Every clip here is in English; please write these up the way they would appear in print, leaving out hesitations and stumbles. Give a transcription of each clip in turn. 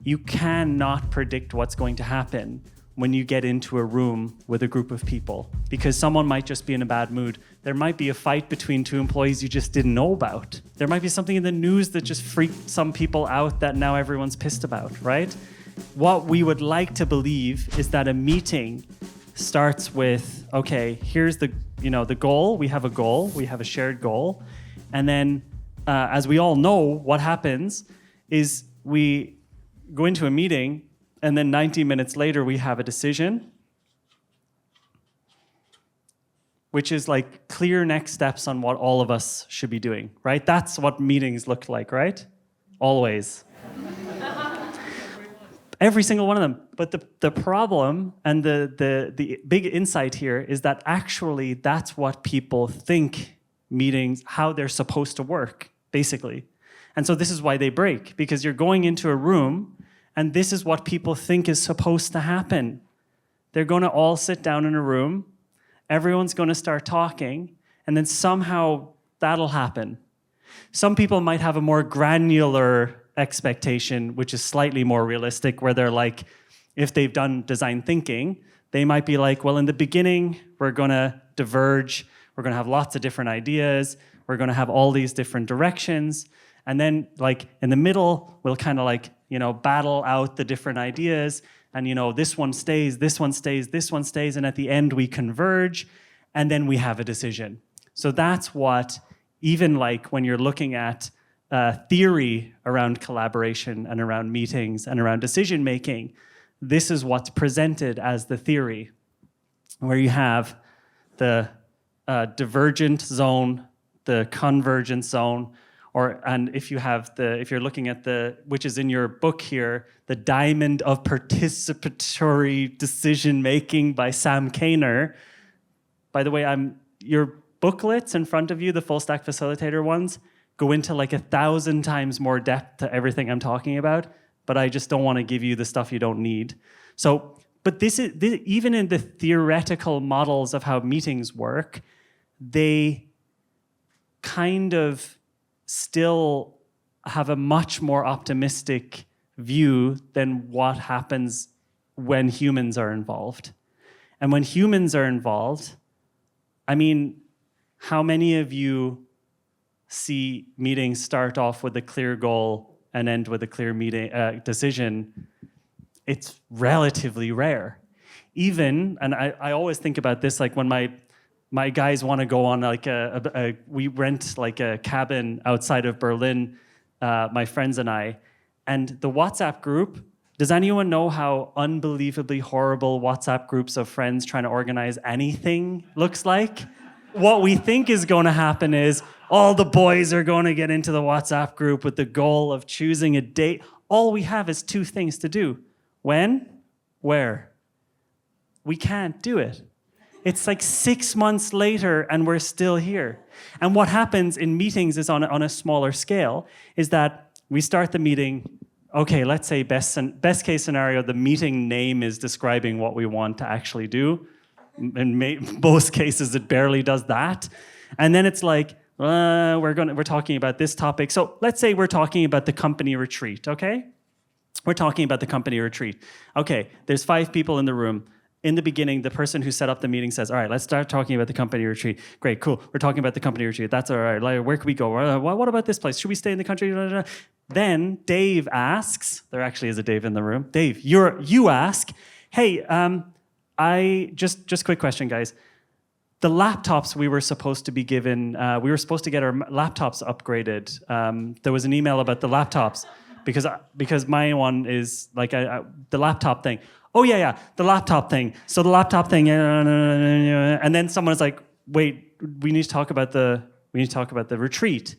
You cannot predict what's going to happen when you get into a room with a group of people, because someone might just be in a bad mood. There might be a fight between two employees you just didn't know about. There might be something in the news that just freaked some people out that now everyone's pissed about, right? What we would like to believe is that a meeting starts with, okay, here's the goal. We have a goal. We have a shared goal. And then, as we all know, what happens is we go into a meeting, and then 90 minutes later, we have a decision, which is like clear next steps on what all of us should be doing, right? That's what meetings look like, right? Always. Every single one of them. But the problem and the big insight here is that actually that's what people think meetings, how they're supposed to work, basically. And so this is why they break, because you're going into a room and this is what people think is supposed to happen. They're going to all sit down in a room, everyone's going to start talking, and then somehow that'll happen. Some people might have a more granular expectation, which is slightly more realistic, where they're like, if they've done design thinking, they might be like, well, in the beginning, we're going to diverge, we're going to have lots of different ideas, we're going to have all these different directions, and then like in the middle, we'll kind of like, battle out the different ideas, and this one stays, this one stays, this one stays, and at the end we converge, and then we have a decision. So that's what, even like when you're looking at theory around collaboration and around meetings and around decision making, this is what's presented as the theory, where you have the divergent zone, the convergent zone, and if you're looking at which is in your book here, the diamond of participatory decision making by Sam Kainer. By the way, your booklets in front of you, the full stack facilitator ones, go into like 1,000 times more depth to everything I'm talking about, but I just don't want to give you the stuff you don't need. So, but this even in the theoretical models of how meetings work, they kind of still have a much more optimistic view than what happens when humans are involved. And when humans are involved, I mean, how many of you see meetings start off with a clear goal and end with a clear decision? It's relatively rare. Even, and I always think about this, like when my guys want to go on like we rent like a cabin outside of Berlin, my friends and I, and the WhatsApp group, does anyone know how unbelievably horrible WhatsApp groups of friends trying to organize anything looks like? What we think is going to happen is all the boys are going to get into the WhatsApp group with the goal of choosing a date. All we have is two things to do. When? Where? We can't do it. It's like 6 months later and we're still here. And what happens in meetings is on a smaller scale, is that we start the meeting, okay, let's say best case scenario, the meeting name is describing what we want to actually do. In most cases, it barely does that. And then it's like, we're talking about this topic. So let's say we're talking about the company retreat, okay? We're talking about the company retreat. Okay, there's 5 people in the room. In the beginning, the person who set up the meeting says, all right, let's start talking about the company retreat. Great, cool. We're talking about the company retreat. That's all right. Like, where can we go? What about this place? Should we stay in the country? Then Dave asks, there actually is a Dave in the room. Dave, you ask, hey, just quick question, guys. The laptops we were supposed to be given, we were supposed to get our laptops upgraded. There was an email about the laptops because my one is like the laptop thing. Oh yeah, the laptop thing. So the laptop thing, and then someone's like, wait, we need to talk about the retreat.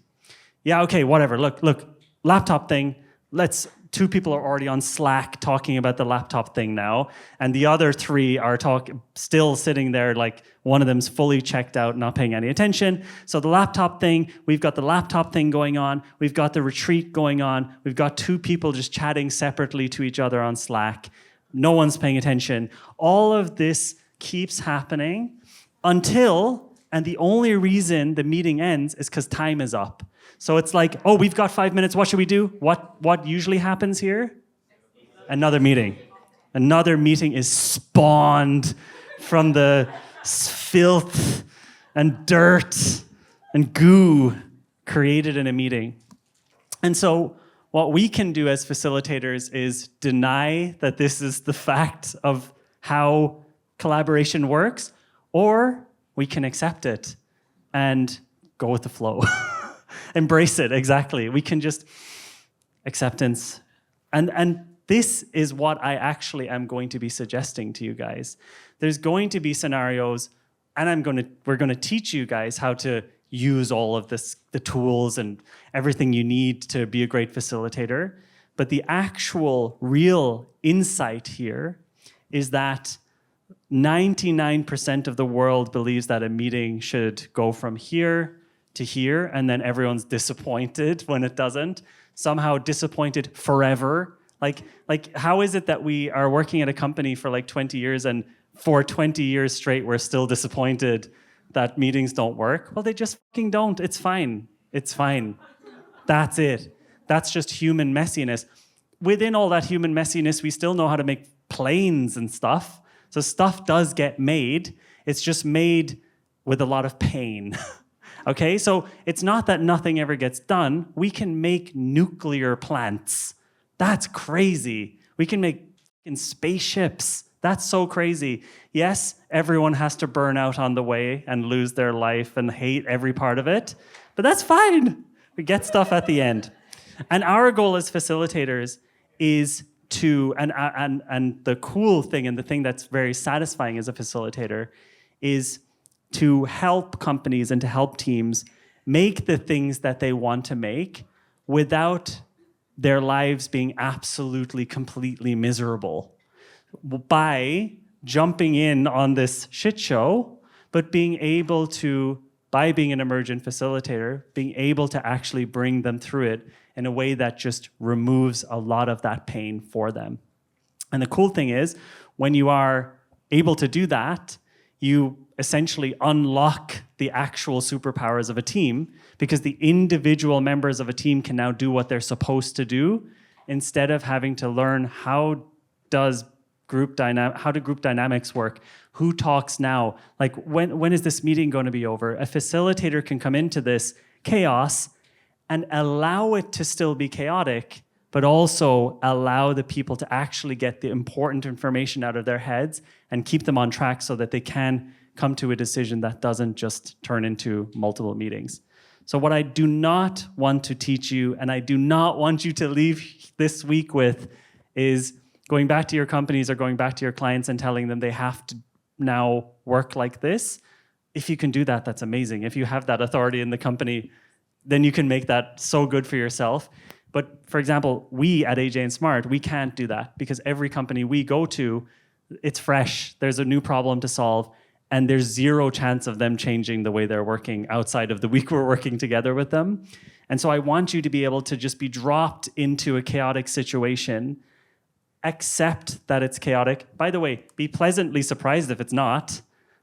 Yeah, okay, whatever. Look, laptop thing. 2 people are already on Slack talking about the laptop thing now, and the other 3 are still sitting there like one of them's fully checked out, not paying any attention. So the laptop thing, we've got the laptop thing going on, we've got the retreat going on, we've got 2 people just chatting separately to each other on Slack. No one's paying attention. All of this keeps happening until, and the only reason the meeting ends is because time is up. So it's like, oh, we've got 5 minutes. What should we do? What usually happens here? Another meeting. Another meeting is spawned from the filth and dirt and goo created in a meeting. And so what we can do as facilitators is deny that this is the fact of how collaboration works, or we can accept it and go with the flow. Embrace it, exactly. We can just acceptance. And this is what I actually am going to be suggesting to you guys. There's going to be scenarios, and we're going to teach you guys how to use all of this, the tools and everything you need to be a great facilitator. But the actual real insight here is that 99% of the world believes that a meeting should go from here to here, and then everyone's disappointed when it doesn't. Somehow disappointed forever. Like how is it that we are working at a company for like 20 years and for 20 years straight we're still disappointed that meetings don't work? Well, they just fucking don't. It's fine. It's fine. That's it. That's just human messiness. Within all that human messiness, we still know how to make planes and stuff. So stuff does get made. It's just made with a lot of pain. Okay, so it's not that nothing ever gets done. We can make nuclear plants. That's crazy. We can make spaceships. That's so crazy. Yes, everyone has to burn out on the way and lose their life and hate every part of it, but that's fine. We get stuff at the end. And our goal as facilitators is to, and the cool thing and the thing that's very satisfying as a facilitator is to help companies and to help teams make the things that they want to make without their lives being absolutely, completely miserable by jumping in on this shit show, but being able to, by being an emergent facilitator, being able to actually bring them through it in a way that just removes a lot of that pain for them. And the cool thing is, when you are able to do that, you essentially unlock the actual superpowers of a team, because the individual members of a team can now do what they're supposed to do instead of having to learn how do group dynamics work, who talks now, like when is this meeting going to be over. A facilitator can come into this chaos and allow it to still be chaotic, but also allow the people to actually get the important information out of their heads and keep them on track so that they can come to a decision that doesn't just turn into multiple meetings. So what I do not want to teach you, and I do not want you to leave this week with, is going back to your companies or going back to your clients and telling them they have to now work like this. If you can do that, that's amazing. If you have that authority in the company, then you can make that so good for yourself. But for example, we at AJ&Smart, we can't do that because every company we go to, it's fresh. There's a new problem to solve. And there's zero chance of them changing the way they're working outside of the week we're working together with them. And so I want you to be able to just be dropped into a chaotic situation, accept that it's chaotic. By the way, be pleasantly surprised if it's not.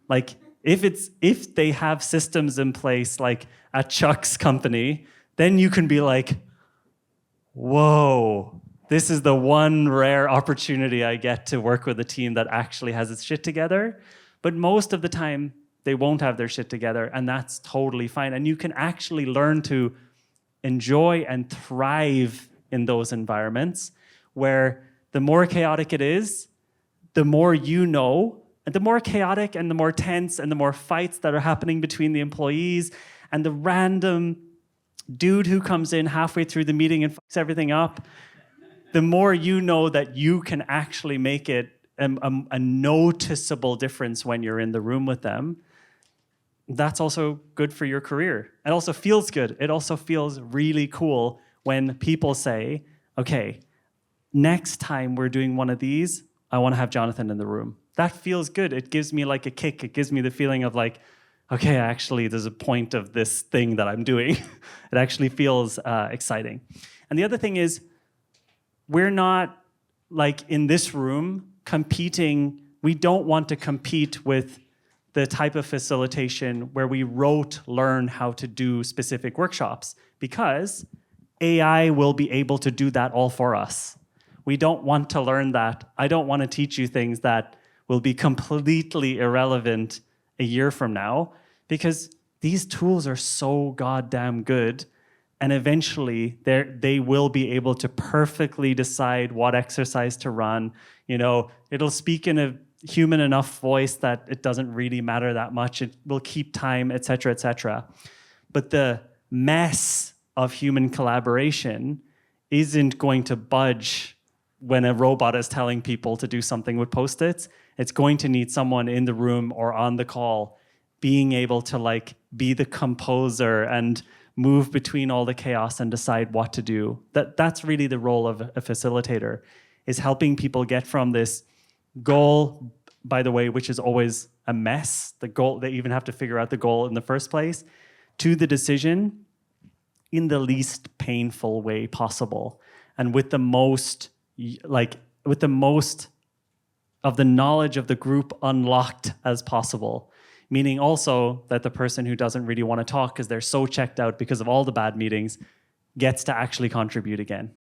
Like if they have systems in place like at Chuck's company, then you can be like, whoa, this is the one rare opportunity I get to work with a team that actually has its shit together. But most of the time, they won't have their shit together, and that's totally fine. And you can actually learn to enjoy and thrive in those environments where the more chaotic it is, the more you know, and the more chaotic and the more tense and the more fights that are happening between the employees and the random dude who comes in halfway through the meeting and fucks everything up, the more you know that you can actually make it a noticeable difference when you're in the room with them. That's also good for your career. It also feels good. It also feels really cool when people say, okay, next time we're doing one of these, I want to have Jonathan in the room. That feels good. It gives me like a kick. It gives me the feeling of like, okay, actually there's a point of this thing that I'm doing. It actually feels exciting. And the other thing is, we're not like in this room competing. We don't want to compete with the type of facilitation where we learn how to do specific workshops, because AI will be able to do that all for us. We don't want to learn that. I don't want to teach you things that will be completely irrelevant a year from now, because these tools are so goddamn good. And eventually they will be able to perfectly decide what exercise to run. You know, it'll speak in a human enough voice that it doesn't really matter that much. It will keep time, et cetera, et cetera. But the mess of human collaboration isn't going to budge when a robot is telling people to do something with Post-its. It's going to need someone in the room or on the call being able to like be the composer and move between all the chaos and decide what to do. That's really the role of a facilitator, is helping people get from this goal, by the way, which is always a mess, the goal, they even have to figure out the goal in the first place, to the decision in the least painful way possible. And with the most of the knowledge of the group unlocked as possible. Meaning also that the person who doesn't really want to talk because they're so checked out because of all the bad meetings gets to actually contribute again.